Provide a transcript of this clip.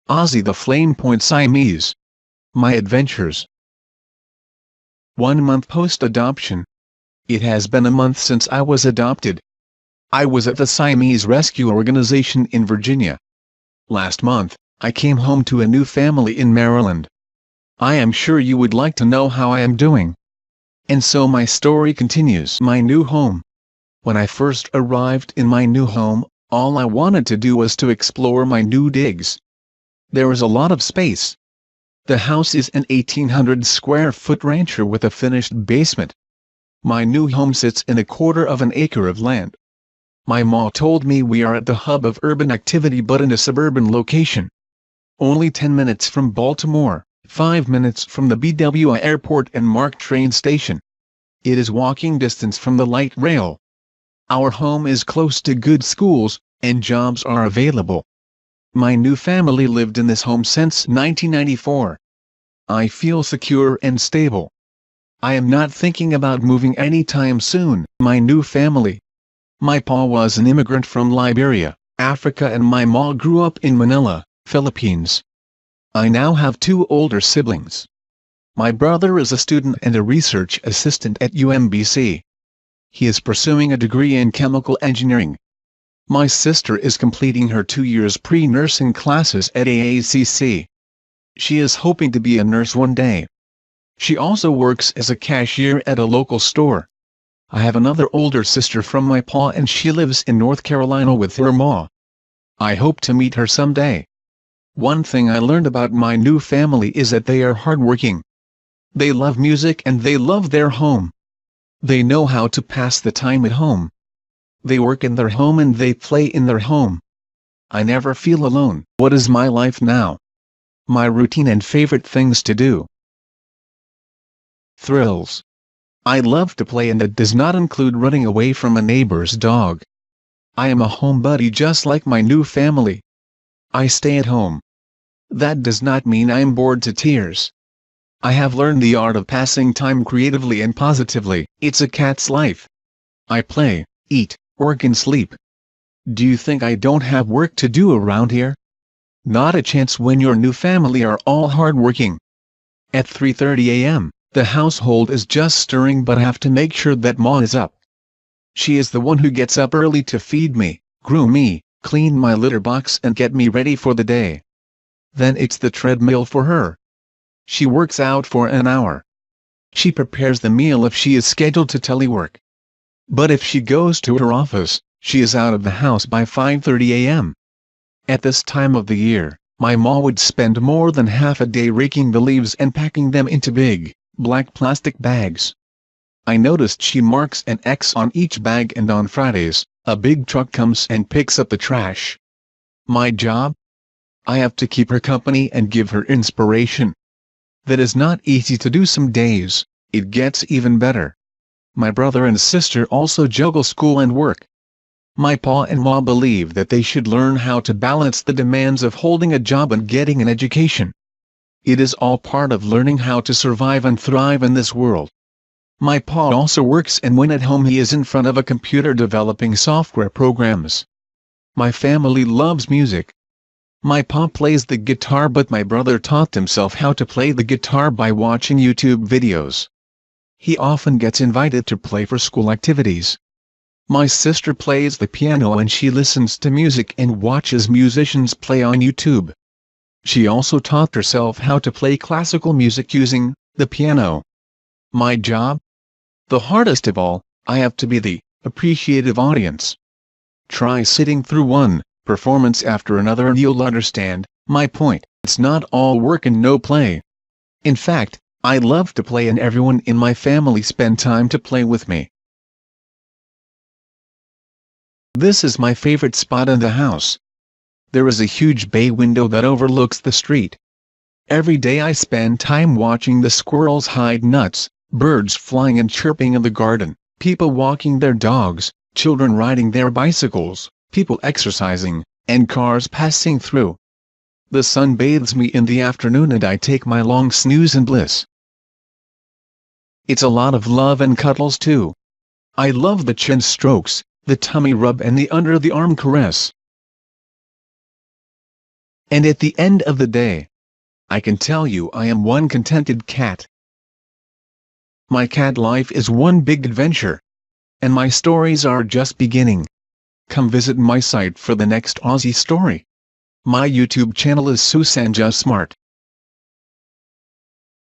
Ozzie the Flame Point Siamese. My adventures. 1 month post-adoption. It has been a month since I was adopted. I was at the Siamese Rescue Organization in Virginia. Last month, I came home to a new family in Maryland. I am sure you would like to know how I am doing. And so my story continues. My new home. When I first arrived in my new home, all I wanted to do was to explore my new digs. There is a lot of space. The house is an 1,800 square foot rancher with a finished basement. My new home sits in 1/4 of an acre of land. My ma told me we are at the hub of urban activity but in a suburban location. Only 10 minutes from Baltimore, 5 minutes from the BWI airport and MARC train station. It is walking distance from the light rail. Our home is close to good schools, and jobs are available. My new family lived in this home since 1994. I feel secure and stable. I am not thinking about moving anytime soon. My new family. My pa was an immigrant from Liberia, Africa, and my ma grew up in Manila, Philippines. I now have 2 older siblings. My brother is a student and a research assistant at UMBC. He is pursuing a degree in chemical engineering. My sister is completing her 2 years pre-nursing classes at AACC. She is hoping to be a nurse one day. She also works as a cashier at a local store. I have another older sister from my pa and she lives in North Carolina with her ma. I hope to meet her someday. One thing I learned about my new family is that they are hardworking. They love music and they love their home. They know how to pass the time at home. They work in their home and they play in their home. I never feel alone. What is my life now? My routine and favorite things to do. Thrills. I love to play and that does not include running away from a neighbor's dog. I am a homebody just like my new family. I stay at home. That does not mean I am bored to tears. I have learned the art of passing time creatively and positively. It's a cat's life. I play, eat, work and sleep. Do you think I don't have work to do around here? Not a chance when your new family are all hardworking. At 3:30 a.m., the household is just stirring but I have to make sure that ma is up. She is the one who gets up early to feed me, groom me, clean my litter box and get me ready for the day. Then it's the treadmill for her. She works out for an hour. She prepares the meal if she is scheduled to telework. But if she goes to her office, she is out of the house by 5:30 a.m. At this time of the year, my ma would spend more than half a day raking the leaves and packing them into big, black plastic bags. I noticed she marks an X on each bag and on Fridays, a big truck comes and picks up the trash. My job? I have to keep her company and give her inspiration. That is not easy to do some days. It gets even better. My brother and sister also juggle school and work. My pa and ma believe that they should learn how to balance the demands of holding a job and getting an education. It is all part of learning how to survive and thrive in this world. My pa also works and when at home he is in front of a computer developing software programs. My family loves music. My pa plays the guitar but my brother taught himself how to play the guitar by watching YouTube videos. He often gets invited to play for school activities. My sister plays the piano and she listens to music and watches musicians play on YouTube. She also taught herself how to play classical music using the piano. My job? The hardest of all, I have to be the appreciative audience. Try sitting through one performance after another and you'll understand my point. It's not all work and no play. In fact, I love to play and everyone in my family spend time to play with me. This is my favorite spot in the house. There is a huge bay window that overlooks the street. Every day I spend time watching the squirrels hide nuts, birds flying and chirping in the garden, people walking their dogs, children riding their bicycles, people exercising, and cars passing through. The sun bathes me in the afternoon and I take my long snooze in bliss. It's a lot of love and cuddles too. I love the chin strokes, the tummy rub and the under the arm caress. And at the end of the day, I can tell you I am one contented cat. My cat life is one big adventure. And my stories are just beginning. Come visit my site for the next Ozzie story. My YouTube channel is susanjusmart.